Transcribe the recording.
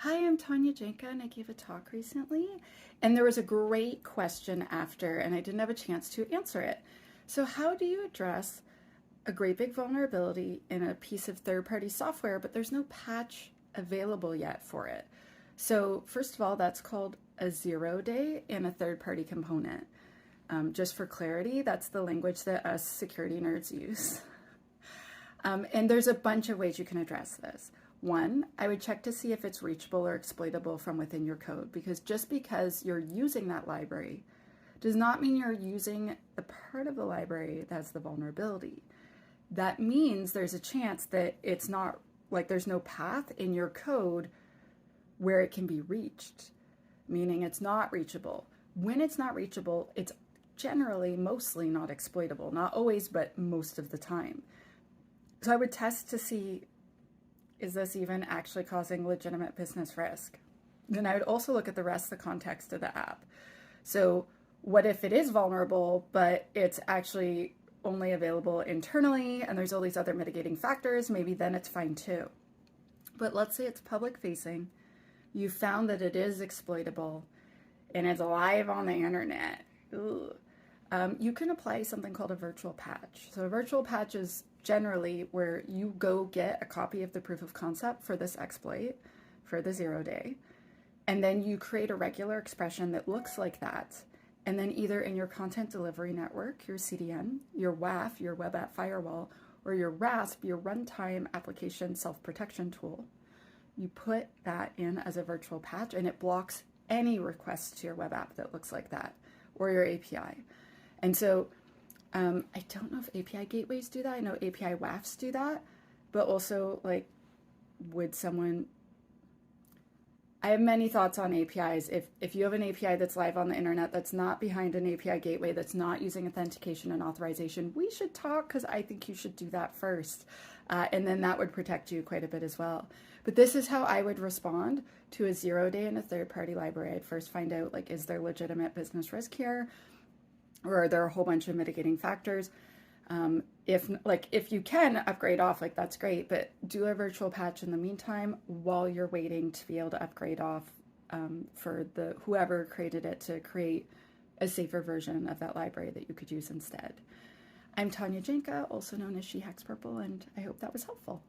Hi, I'm Tanya Janka, and I gave a talk recently, and there was a great question after, and I didn't have a chance to answer it. So, how do you address a great big vulnerability in a piece of third party software, but there's no patch available yet for it? So, first of all, that's called a 0-day in a third party component. Just for clarity, that's the language that us security nerds use. And there's a bunch of ways you can address this. One, I would check to see if it's reachable or exploitable from within your code, because just because you're using that library does not mean you're using the part of the library that's the vulnerability. That means there's a chance that it's not, like, there's no path in your code where it can be reached, meaning it's not reachable. When it's not reachable, it's generally mostly not exploitable. Not always, but most of the time. So I would test to see, is this even actually causing legitimate business risk? Then I would also look at the rest of the context of the app. So what if it is vulnerable, but it's actually only available internally and there's all these other mitigating factors? Maybe then it's fine too. But let's say it's public facing. You found that it is exploitable and it's live on the internet. You can apply something called a virtual patch. So a virtual patch is generally where you go get a copy of the proof of concept for this exploit, for the 0-day, and then you create a regular expression that looks like that. And then either in your content delivery network, your CDN, your WAF, your web app firewall, or your RASP, your runtime application self-protection tool, you put that in as a virtual patch and it blocks any requests to your web app that looks like that, or your API. And so I don't know if API gateways do that. I know API WAFs do that, but also, like, would someone, I have many thoughts on APIs. If you have an API that's live on the internet, that's not behind an API gateway, that's not using authentication and authorization, we should talk, because I think you should do that first. And then that would protect you quite a bit as well. But this is how I would respond to a 0-day in a third-party library. I'd first find out, like, is there legitimate business risk here? Or are there a whole bunch of mitigating factors? If you can upgrade off, like, that's great, but do a virtual patch in the meantime while you're waiting to be able to upgrade off for the whoever created it to create a safer version of that library that you could use instead. I'm Tanya Janka, also known as She Hacks Purple, and I hope that was helpful.